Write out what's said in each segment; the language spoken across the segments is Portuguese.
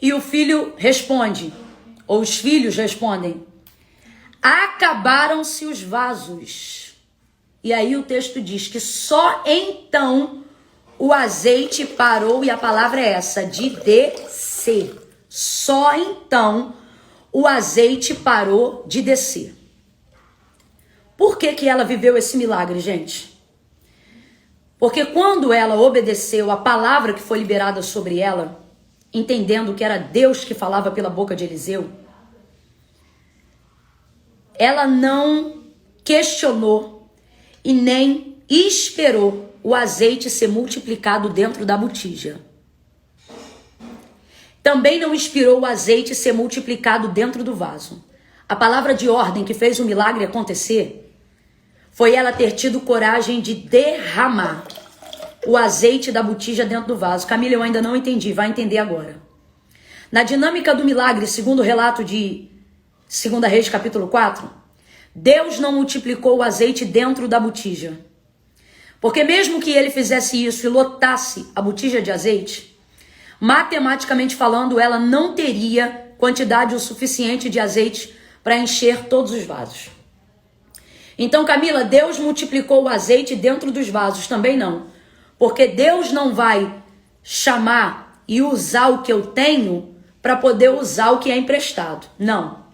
E o filho responde, ou os filhos respondem: acabaram-se os vasos. E aí o texto diz que só então o azeite parou, e a palavra é essa, de descer. Só então o azeite parou de descer. Por que que ela viveu esse milagre, gente? Porque quando ela obedeceu a palavra que foi liberada sobre ela, entendendo que era Deus que falava pela boca de Eliseu, ela não questionou e nem esperou o azeite ser multiplicado dentro da botija. Também não esperou o azeite ser multiplicado dentro do vaso. A palavra de ordem que fez o milagre acontecer foi ela ter tido coragem de derramar o azeite da botija dentro do vaso. Camila, eu ainda não entendi, vai entender agora. Na dinâmica do milagre, segundo o relato de 2 Reis capítulo 4, Deus não multiplicou o azeite dentro da botija. Porque mesmo que ele fizesse isso e lotasse a botija de azeite, matematicamente falando, ela não teria quantidade o suficiente de azeite para encher todos os vasos. Então, Camila, Deus multiplicou o azeite dentro dos vasos? Também não. Porque Deus não vai chamar e usar o que eu tenho para poder usar o que é emprestado. Não.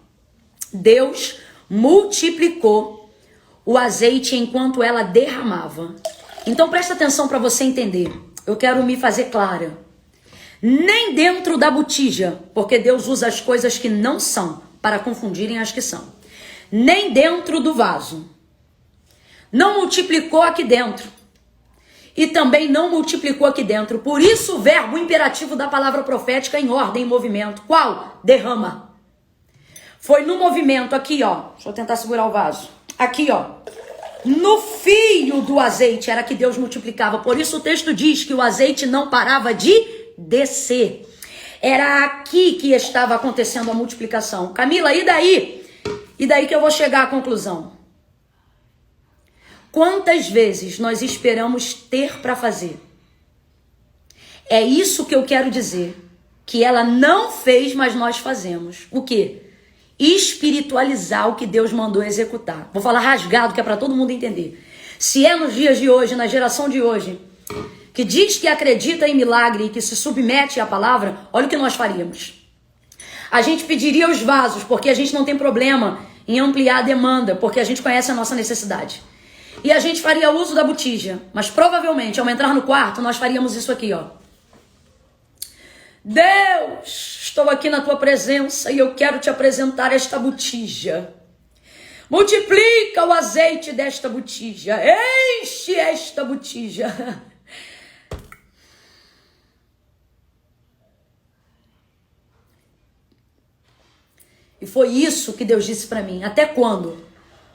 Deus multiplicou o azeite enquanto ela derramava. Então presta atenção para você entender. Eu quero me fazer clara. Nem dentro da botija, porque Deus usa as coisas que não são para confundirem as que são. Nem dentro do vaso. Não multiplicou aqui dentro. E também não multiplicou aqui dentro. Por isso o verbo imperativo da palavra profética em ordem, em movimento. Qual? Derrama. Foi no movimento aqui, ó. Deixa eu tentar segurar o vaso. Aqui, ó. No fio do azeite era que Deus multiplicava. Por isso o texto diz que o azeite não parava de descer. Era aqui que estava acontecendo a multiplicação. Camila, e daí? E daí que eu vou chegar à conclusão. Quantas vezes nós esperamos ter para fazer? É isso que eu quero dizer. Que ela não fez, mas nós fazemos. O quê? Espiritualizar o que Deus mandou executar. Vou falar rasgado, que é para todo mundo entender. Se é nos dias de hoje, na geração de hoje, que diz que acredita em milagre e que se submete à palavra, olha o que nós faríamos. A gente pediria os vasos, porque a gente não tem problema em ampliar a demanda, porque a gente conhece a nossa necessidade. E a gente faria uso da botija, mas provavelmente, ao entrar no quarto, nós faríamos isso aqui, ó. Deus, estou aqui na tua presença e eu quero te apresentar esta botija. Multiplica o azeite desta botija. Enche esta botija. E foi isso que Deus disse para mim. Até quando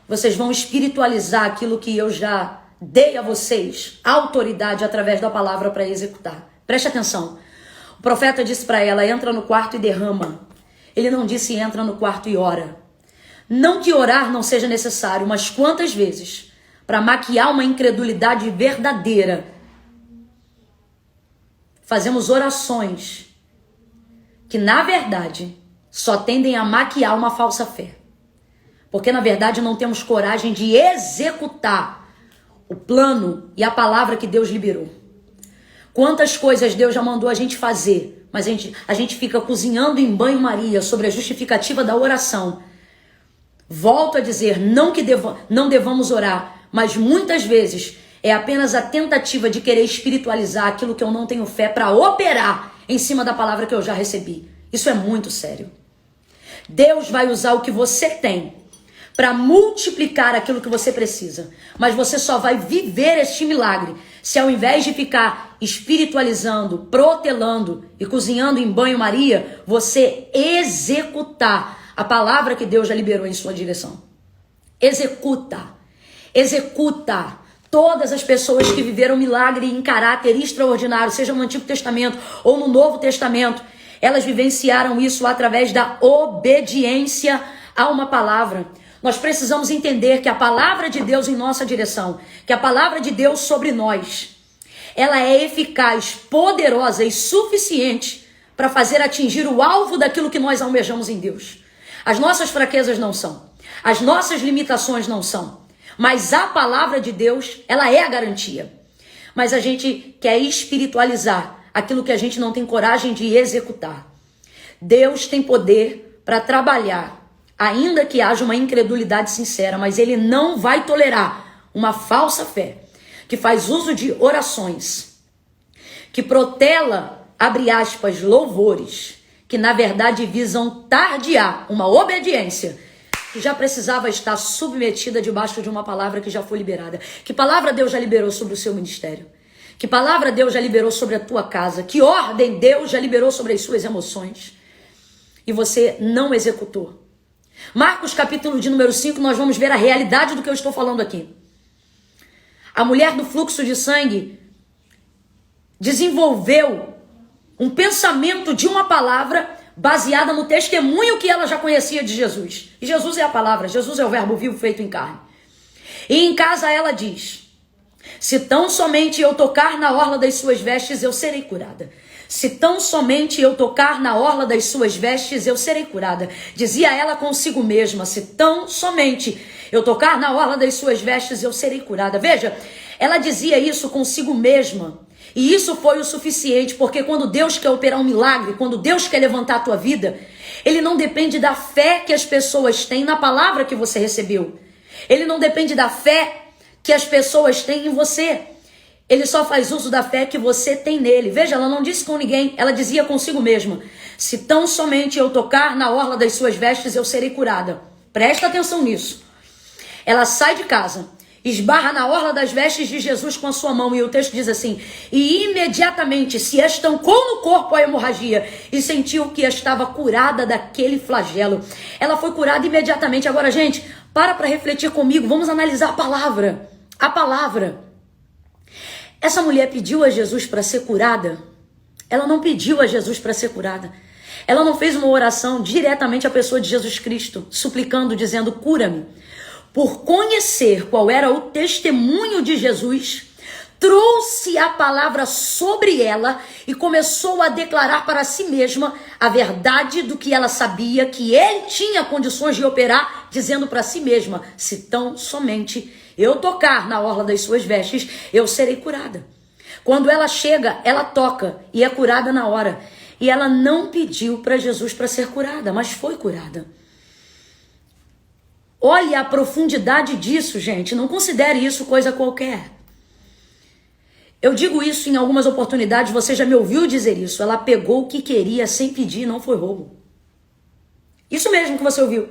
vocês vão espiritualizar aquilo que eu já dei a vocês, autoridade através da palavra para executar? Preste atenção. O profeta disse para ela, entra no quarto e derrama. Ele não disse entra no quarto e ora. Não que orar não seja necessário, mas quantas vezes, para maquiar uma incredulidade verdadeira, fazemos orações que, na verdade, só tendem a maquiar uma falsa fé. Porque, na verdade, não temos coragem de executar o plano e a palavra que Deus liberou. Quantas coisas Deus já mandou a gente fazer, mas a gente fica cozinhando em banho-maria sobre a justificativa da oração. Volto a dizer, não que não devamos orar, mas muitas vezes é apenas a tentativa de querer espiritualizar aquilo que eu não tenho fé para operar em cima da palavra que eu já recebi. Isso é muito sério. Deus vai usar o que você tem para multiplicar aquilo que você precisa. Mas você só vai viver este milagre se, ao invés de ficar espiritualizando, protelando e cozinhando em banho-maria, você executar a palavra que Deus já liberou em sua direção. Executa. Executa. Todas as pessoas que viveram milagre em caráter extraordinário, seja no Antigo Testamento ou no Novo Testamento, elas vivenciaram isso através da obediência a uma palavra. Nós precisamos entender que a palavra de Deus em nossa direção, que a palavra de Deus sobre nós, ela é eficaz, poderosa e suficiente para fazer atingir o alvo daquilo que nós almejamos em Deus. As nossas fraquezas não são, as nossas limitações não são, mas a palavra de Deus, ela é a garantia. Mas a gente quer espiritualizar aquilo que a gente não tem coragem de executar. Deus tem poder para trabalhar, ainda que haja uma incredulidade sincera, mas Ele não vai tolerar uma falsa fé, que faz uso de orações, que protela, abre aspas, louvores, que na verdade visam tardiar uma obediência que já precisava estar submetida debaixo de uma palavra que já foi liberada. Que palavra Deus já liberou sobre o seu ministério? Que palavra Deus já liberou sobre a tua casa? Que ordem Deus já liberou sobre as suas emoções? E você não executou. Marcos capítulo de número 5, nós vamos ver a realidade do que eu estou falando aqui. A mulher do fluxo de sangue desenvolveu um pensamento de uma palavra baseada no testemunho que ela já conhecia de Jesus. E Jesus é a palavra, Jesus é o verbo vivo feito em carne. E em casa ela diz: se tão somente eu tocar na orla das suas vestes, eu serei curada. Se tão somente eu tocar na orla das suas vestes, eu serei curada. Dizia ela consigo mesma: se tão somente eu tocar na orla das suas vestes, eu serei curada. Veja, ela dizia isso consigo mesma. E isso foi o suficiente, porque quando Deus quer operar um milagre, quando Deus quer levantar a tua vida, Ele não depende da fé que as pessoas têm na palavra que você recebeu. Ele não depende da fé que as pessoas têm em você. Ele só faz uso da fé que você tem nele. Veja, ela não disse com ninguém, ela dizia consigo mesma: se tão somente eu tocar na orla das suas vestes, eu serei curada. Presta atenção nisso. Ela sai de casa, esbarra na orla das vestes de Jesus com a sua mão, e o texto diz assim: e imediatamente se estancou no corpo a hemorragia, e sentiu que estava curada daquele flagelo. Ela foi curada imediatamente. Agora, gente, para refletir comigo, vamos analisar a palavra. A palavra. Essa mulher pediu a Jesus para ser curada? Ela não pediu a Jesus para ser curada. Ela não fez uma oração diretamente à pessoa de Jesus Cristo, suplicando, dizendo: cura-me. Por conhecer qual era o testemunho de Jesus, trouxe a palavra sobre ela e começou a declarar para si mesma a verdade do que ela sabia, que ele tinha condições de operar, dizendo para si mesma: se tão somente eu tocar na orla das suas vestes, eu serei curada. Quando ela chega, ela toca e é curada na hora. E ela não pediu para Jesus para ser curada, mas foi curada. Olha a profundidade disso, gente. Não considere isso coisa qualquer. Eu digo isso em algumas oportunidades, você já me ouviu dizer isso. Ela pegou o que queria sem pedir e não foi roubo. Isso mesmo que você ouviu.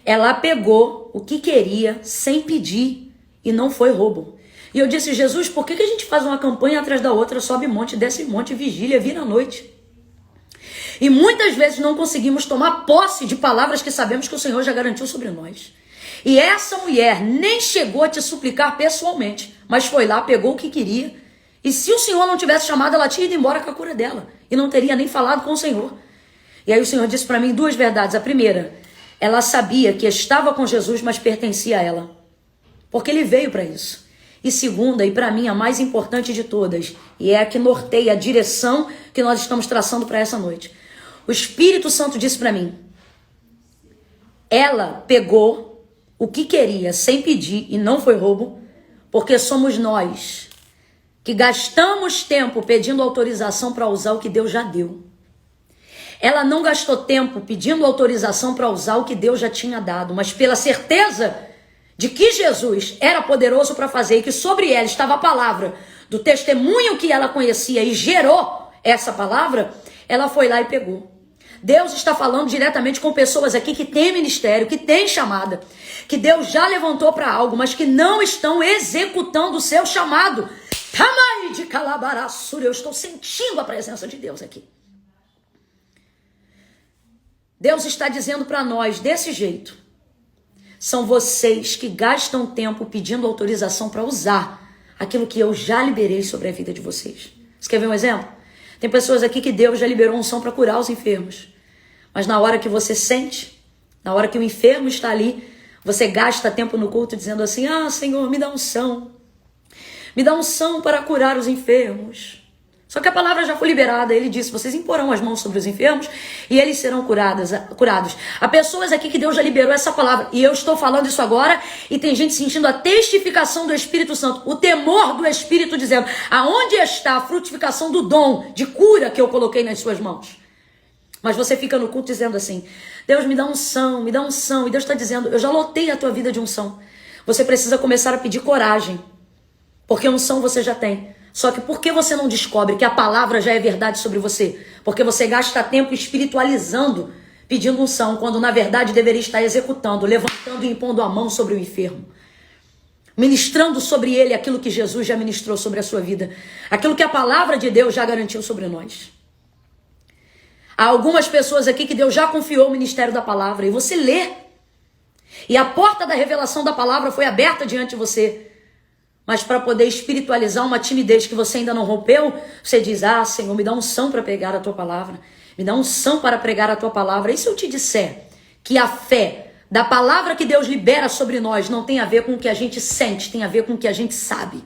Ela pegou o que queria sem pedir e não foi roubo. E eu disse: Jesus, por que a gente faz uma campanha atrás da outra, sobe monte, desce monte, vigília, vira noite? E muitas vezes não conseguimos tomar posse de palavras que sabemos que o Senhor já garantiu sobre nós. E essa mulher nem chegou a te suplicar pessoalmente, mas foi lá, pegou o que queria. E se o Senhor não tivesse chamado, ela tinha ido embora com a cura dela. E não teria nem falado com o Senhor. E aí o Senhor disse para mim duas verdades. A primeira, ela sabia que estava com Jesus, mas pertencia a ela, porque ele veio para isso. E segunda, e para mim a mais importante de todas, e é a que norteia a direção que nós estamos traçando para essa noite. O Espírito Santo disse para mim: ela pegou o que queria sem pedir e não foi roubo, porque somos nós que gastamos tempo pedindo autorização para usar o que Deus já deu. Ela não gastou tempo pedindo autorização para usar o que Deus já tinha dado, mas pela certeza de que Jesus era poderoso para fazer e que sobre ela estava a palavra do testemunho que ela conhecia e gerou essa palavra, ela foi lá e pegou. Deus está falando diretamente com pessoas aqui que têm ministério, que têm chamada, que Deus já levantou para algo, mas que não estão executando o seu chamado. Tamai de calabaraçura, eu estou sentindo a presença de Deus aqui. Deus está dizendo para nós desse jeito: são vocês que gastam tempo pedindo autorização para usar aquilo que eu já liberei sobre a vida de vocês. Você quer ver um exemplo? Tem pessoas aqui que Deus já liberou unção para curar os enfermos. Mas na hora que você sente, na hora que o enfermo está ali, você gasta tempo no culto dizendo assim: ah, Senhor, me dá unção. Me dá unção para curar os enfermos. Só que a palavra já foi liberada. Ele disse, vocês imporão as mãos sobre os enfermos e eles serão curados. Há pessoas aqui que Deus já liberou essa palavra. E eu estou falando isso agora e tem gente sentindo a testificação do Espírito Santo. O temor do Espírito dizendo, aonde está a frutificação do dom de cura que eu coloquei nas suas mãos? Mas você fica no culto dizendo assim, Deus me dá unção, me dá unção. E Deus está dizendo, eu já lotei a tua vida de unção. Você precisa começar a pedir coragem. Porque unção você já tem. Só que por que você não descobre que a palavra já é verdade sobre você? Porque você gasta tempo espiritualizando, pedindo unção, quando na verdade deveria estar executando, levantando e impondo a mão sobre o enfermo. Ministrando sobre ele aquilo que Jesus já ministrou sobre a sua vida. Aquilo que a palavra de Deus já garantiu sobre nós. Há algumas pessoas aqui que Deus já confiou o ministério da palavra. E você lê. E a porta da revelação da palavra foi aberta diante de você. Mas para poder espiritualizar uma timidez que você ainda não rompeu, você diz, Senhor, me dá unção para pregar a tua palavra. Me dá unção para pregar a tua palavra. E se eu te disser que a fé da palavra que Deus libera sobre nós não tem a ver com o que a gente sente, tem a ver com o que a gente sabe.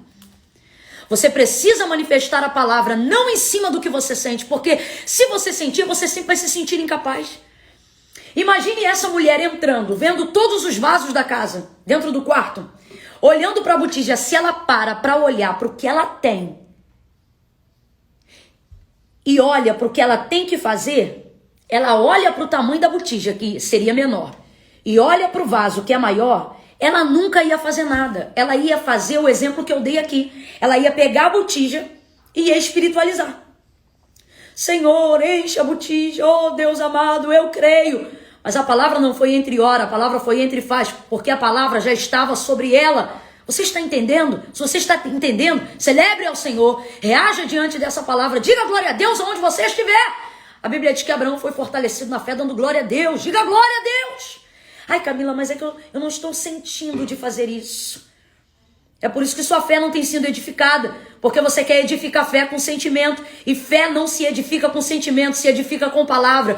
Você precisa manifestar a palavra não em cima do que você sente, porque se você sentir, você sempre vai se sentir incapaz. Imagine essa mulher entrando, vendo todos os vasos da casa, dentro do quarto, olhando para a botija. Se ela para olhar para o que ela tem e olha para o que ela tem que fazer, ela olha para o tamanho da botija, que seria menor, e olha para o vaso, que é maior, ela nunca ia fazer nada. Ela ia fazer o exemplo que eu dei aqui. Ela ia pegar a botija e ia espiritualizar. Senhor, enche a botija, oh Deus amado, eu creio. Mas a palavra não foi entre ora, a palavra foi entre faz, porque a palavra já estava sobre ela. Você está entendendo? Se você está entendendo, celebre ao Senhor, reaja diante dessa palavra, diga glória a Deus aonde você estiver. A Bíblia diz que Abraão foi fortalecido na fé, dando glória a Deus. Diga glória a Deus. Ai, Camila, mas é que eu não estou sentindo de fazer isso. É por isso que sua fé não tem sido edificada, porque você quer edificar fé com sentimento, e fé não se edifica com sentimento, se edifica com palavra.